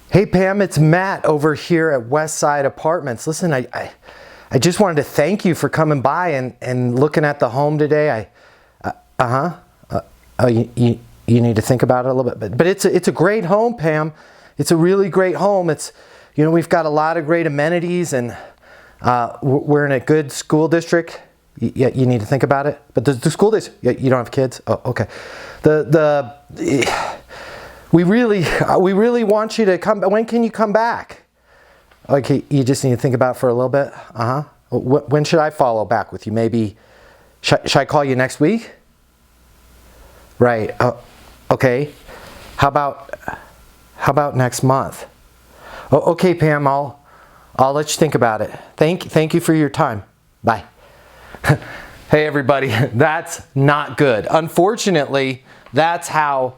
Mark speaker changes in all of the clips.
Speaker 1: Hey Pam, it's Matt over here at Westside Apartments. Listen, I just wanted to thank you for coming by and looking at the home today. You need to think about it a little bit, but it's a great home, Pam. It's a really great home. We've got a lot of great amenities, and we're in a good school district. You need to think about it. But the school district, you don't have kids? Oh, okay. We really want you to come. When can you come back? Okay, you just need to think about it for a little bit. When should I follow back with you? Maybe, should I call you next week? Right. Okay. How about next month? Oh, okay, Pam. I'll let you think about it. Thank you for your time. Bye. Hey, everybody. That's not good. Unfortunately, that's how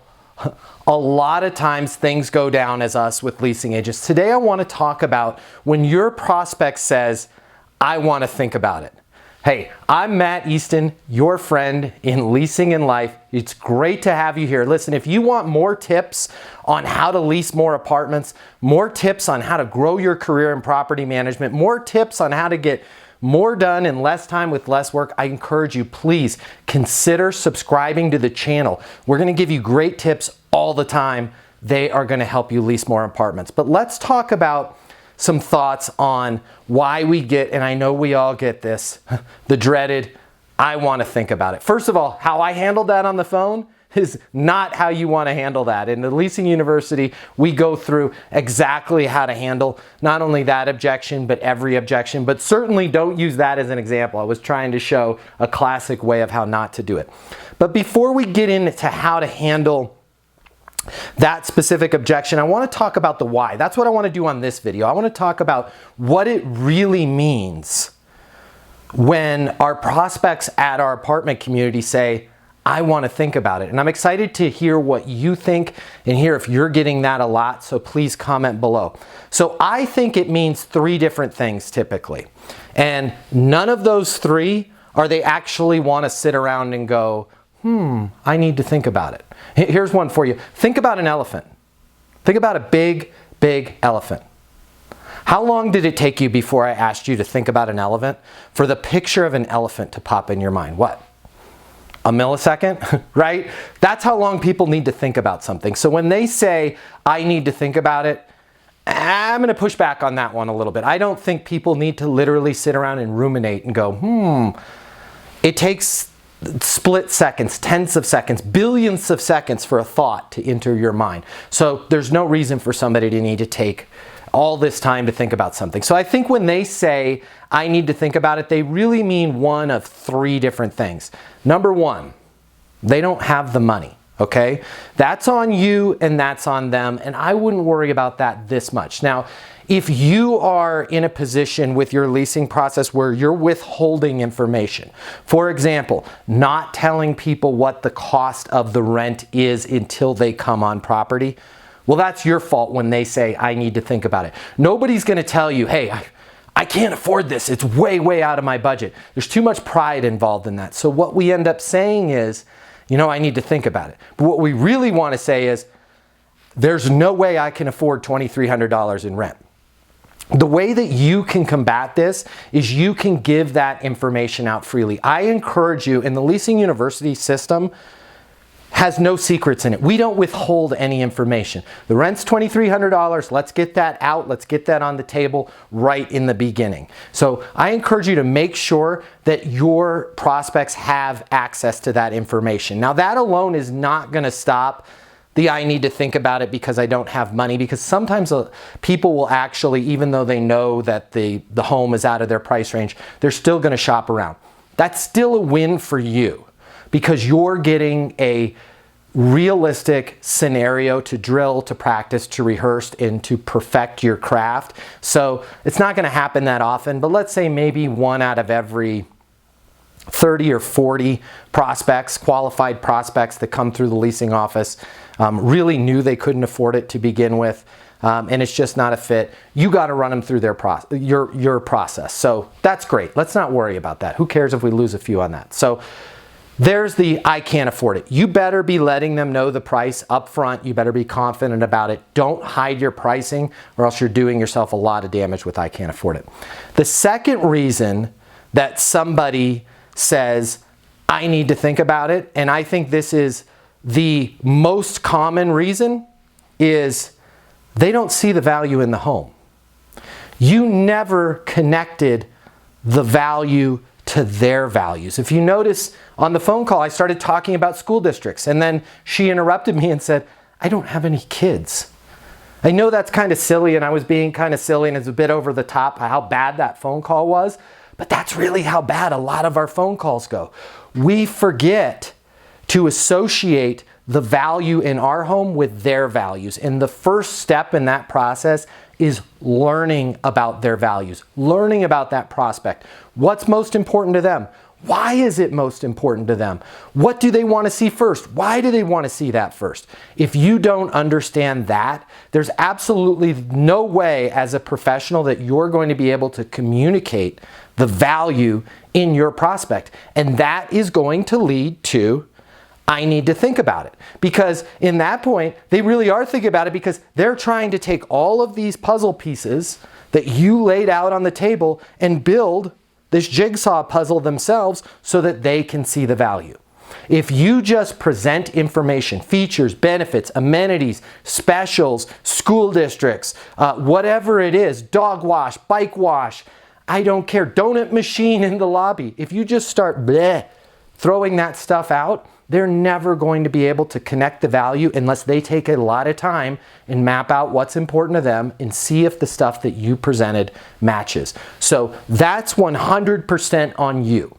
Speaker 1: a lot of times things go down as us with leasing agents. Today, I want to talk about when your prospect says, I want to think about it. Hey, I'm Matt Easton, your friend in leasing and life. It's great to have you here. Listen, if you want more tips on how to lease more apartments, more tips on how to grow your career in property management, more tips on how to get more done in less time with less work, I encourage you, please consider subscribing to the channel. We're going to give you great tips all the time. They are going to help you lease more apartments. But let's talk about some thoughts on why we get, and I know we all get this, the dreaded, I want to think about it. First of all, how I handled that on the phone is not how you want to handle that. In the Leasing University, we go through exactly how to handle not only that objection, but every objection. But certainly don't use that as an example. I was trying to show a classic way of how not to do it. But before we get into how to handle that specific objection, I want to talk about the why. That's what I want to do on this video. I want to talk about what it really means when our prospects at our apartment community say, I want to think about it. And I'm excited to hear what you think and hear if you're getting that a lot, so please comment below. So I think it means three different things typically. And none of those three are they actually want to sit around and go, I need to think about it. Here's one for you. Think about an elephant. Think about a big, big elephant. How long did it take you before I asked you to think about an elephant for the picture of an elephant to pop in your mind? What? A millisecond, right? That's how long people need to think about something. So when they say, I need to think about it, I'm going to push back on that one a little bit. I don't think people need to literally sit around and ruminate and go, It takes split seconds, tenths of seconds, billions of seconds for a thought to enter your mind. So there's no reason for somebody to need to take all this time to think about something. So I think when they say, I need to think about it, they really mean one of three different things. Number one, they don't have the money, okay? That's on you and that's on them, and I wouldn't worry about that this much. Now, if you are in a position with your leasing process where you're withholding information, for example, not telling people what the cost of the rent is until they come on property, well, that's your fault when they say, I need to think about it. Nobody's going to tell you, hey, I can't afford this. It's way, way out of my budget. There's too much pride involved in that. So what we end up saying is, I need to think about it. But what we really want to say is, there's no way I can afford $2,300 in rent. The way that you can combat this is you can give that information out freely. I encourage you, in the Leasing University system, has no secrets in it. We don't withhold any information. The rent's $2,300. Let's get that out. Let's get that on the table right in the beginning. So I encourage you to make sure that your prospects have access to that information. Now, that alone is not going to stop the I need to think about it because I don't have money, because sometimes people will actually, even though they know that the home is out of their price range, they're still going to shop around. That's still a win for you, because you're getting a realistic scenario to drill, to practice, to rehearse, and to perfect your craft. So it's not going to happen that often, but let's say maybe one out of every 30 or 40 prospects, qualified prospects that come through the leasing office, really knew they couldn't afford it to begin with, and it's just not a fit. You got to run them through your process. So that's great. Let's not worry about that. Who cares if we lose a few on that? So There's the I can't afford it. You better be letting them know the price up front. You better be confident about it. Don't hide your pricing or else you're doing yourself a lot of damage with I can't afford it. The second reason that somebody says, I need to think about it, and I think this is the most common reason, is they don't see the value in the home. You never connected the value to their values. If you notice on the phone call, I started talking about school districts, and then she interrupted me and said, I don't have any kids. I know that's kind of silly, and I was being kind of silly, and it's a bit over the top how bad that phone call was, but that's really how bad a lot of our phone calls go. We forget to associate the value in our home with their values, and the first step in that process is learning about their values, learning about that prospect. What's most important to them? Why is it most important to them? What do they want to see first? Why do they want to see that first? If you don't understand that, there's absolutely no way as a professional that you're going to be able to communicate the value in your prospect. And that is going to lead to I need to think about it. Because in that point, they really are thinking about it because they're trying to take all of these puzzle pieces that you laid out on the table and build this jigsaw puzzle themselves so that they can see the value. If you just present information, features, benefits, amenities, specials, school districts, whatever it is, dog wash, bike wash, I don't care, donut machine in the lobby. If you just start throwing that stuff out, they're never going to be able to connect the value unless they take a lot of time and map out what's important to them and see if the stuff that you presented matches. So that's 100% on you.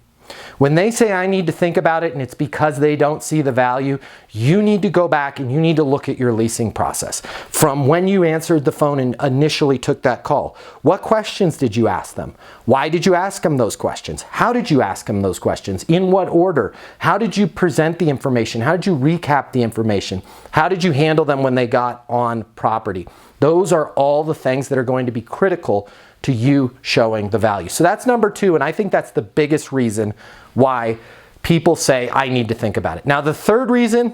Speaker 1: When they say I need to think about it and it's because they don't see the value, you need to go back and you need to look at your leasing process. From when you answered the phone and initially took that call, what questions did you ask them? Why did you ask them those questions? How did you ask them those questions? In what order? How did you present the information? How did you recap the information? How did you handle them when they got on property? Those are all the things that are going to be critical to you showing the value. So that's number 2, and I think that's the biggest reason why people say, I need to think about it. Now, the third reason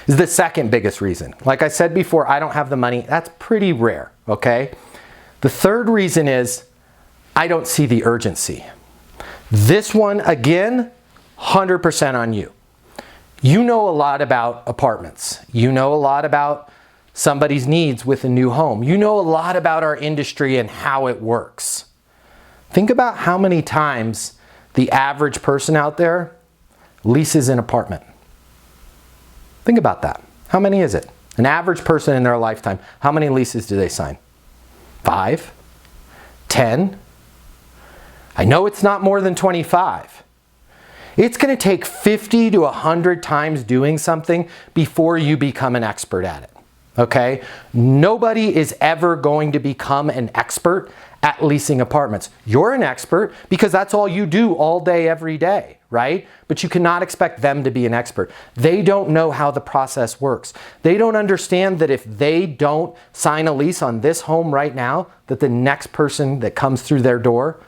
Speaker 1: is the second biggest reason. Like I said before, I don't have the money. That's pretty rare, okay? The third reason is, I don't see the urgency. This one, again, 100% on you. You know a lot about apartments. You know a lot about somebody's needs with a new home. You know a lot about our industry and how it works. Think about how many times the average person out there leases an apartment. Think about that. How many is it? An average person in their lifetime, how many leases do they sign? 5? 10? I know it's not more than 25. It's going to take 50 to 100 times doing something before you become an expert at it. Okay? Nobody is ever going to become an expert at leasing apartments. You're an expert because that's all you do all day, every day, right? But you cannot expect them to be an expert. They don't know how the process works. They don't understand that if they don't sign a lease on this home right now, that the next person that comes through their door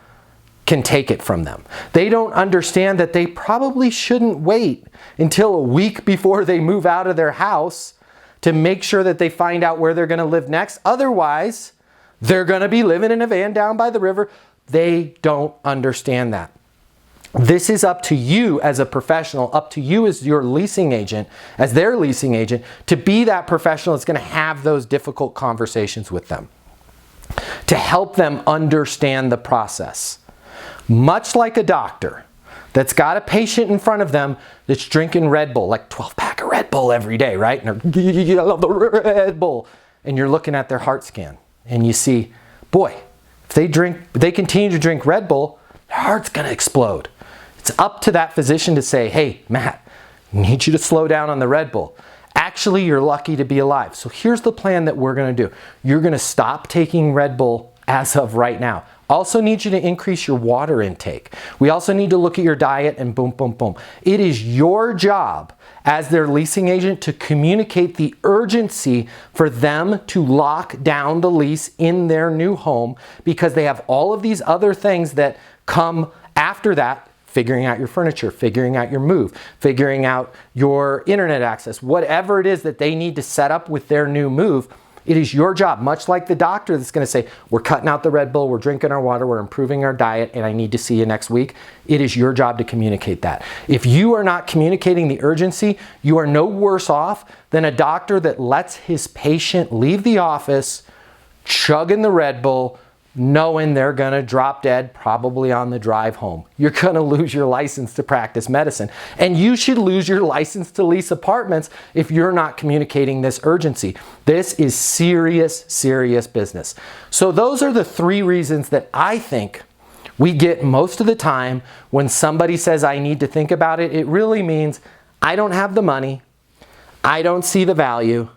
Speaker 1: can take it from them. They don't understand that they probably shouldn't wait until a week before they move out of their house to make sure that they find out where they're going to live next. Otherwise, they're going to be living in a van down by the river. They don't understand that. This is up to you as a professional, up to you as your leasing agent, as their leasing agent, to be that professional that's going to have those difficult conversations with them, to help them understand the process. Much like a doctor that's got a patient in front of them that's drinking Red Bull, like 12-pack of Red Bull every day, right? And they're, I love the Red Bull. And you're looking at their heart scan and you see, boy, if they continue to drink Red Bull, their heart's going to explode. It's up to that physician to say, hey, Matt, I need you to slow down on the Red Bull. Actually, you're lucky to be alive. So here's the plan that we're going to do. You're going to stop taking Red Bull as of right now. Also need you to increase your water intake. We also need to look at your diet and boom, boom, boom. It is your job as their leasing agent to communicate the urgency for them to lock down the lease in their new home because they have all of these other things that come after that figuring out your furniture, figuring out your move, figuring out your internet access, whatever it is that they need to set up with their new move. It is your job, much like the doctor that's going to say, we're cutting out the Red Bull, we're drinking our water, we're improving our diet, and I need to see you next week. It is your job to communicate that. If you are not communicating the urgency, you are no worse off than a doctor that lets his patient leave the office, chugging the Red Bull, knowing they're going to drop dead probably on the drive home. You're going to lose your license to practice medicine. And you should lose your license to lease apartments if you're not communicating this urgency. This is serious, serious business. So those are the 3 reasons that I think we get most of the time when somebody says, I need to think about it. It really means I don't have the money, I don't see the value,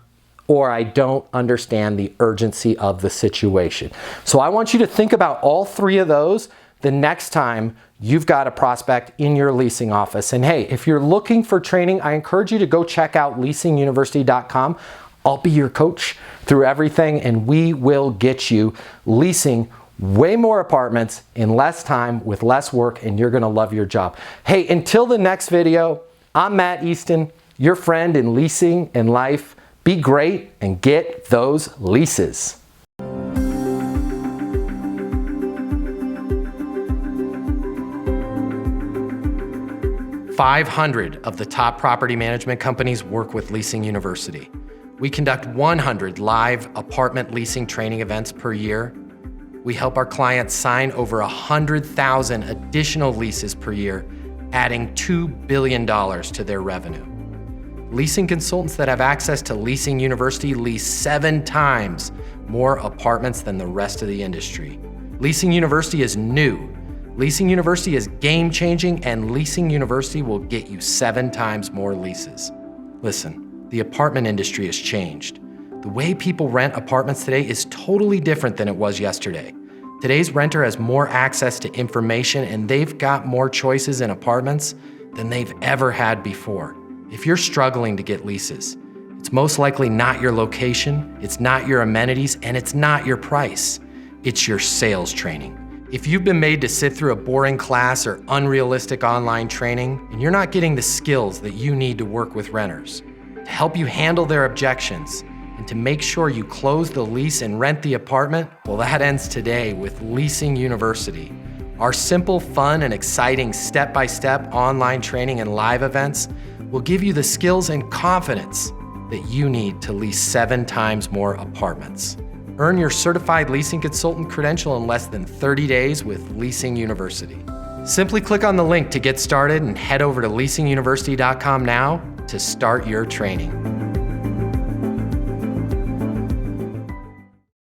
Speaker 1: or I don't understand the urgency of the situation. So I want you to think about all 3 of those the next time you've got a prospect in your leasing office. And hey, if you're looking for training, I encourage you to go check out leasinguniversity.com. I'll be your coach through everything, and we will get you leasing way more apartments in less time with less work, and you're gonna love your job. Hey, until the next video, I'm Matt Easton, your friend in leasing and life. Be great and get those leases. 500 of the top property management companies work with Leasing University. We conduct 100 live apartment leasing training events per year. We help our clients sign over 100,000 additional leases per year, adding $2 billion to their revenue. Leasing consultants that have access to Leasing University lease 7 times more apartments than the rest of the industry. Leasing University is new. Leasing University is game-changing, and Leasing University will get you 7 times more leases. Listen, the apartment industry has changed. The way people rent apartments today is totally different than it was yesterday. Today's renter has more access to information, and they've got more choices in apartments than they've ever had before. If you're struggling to get leases, it's most likely not your location, it's not your amenities, and it's not your price. It's your sales training. If you've been made to sit through a boring class or unrealistic online training, and you're not getting the skills that you need to work with renters, to help you handle their objections, and to make sure you close the lease and rent the apartment, well, that ends today with Leasing University. Our simple, fun, and exciting step-by-step online training and live events will give you the skills and confidence that you need to lease 7 times more apartments. Earn your certified leasing consultant credential in less than 30 days with Leasing University. Simply click on the link to get started and head over to leasinguniversity.com now to start your training.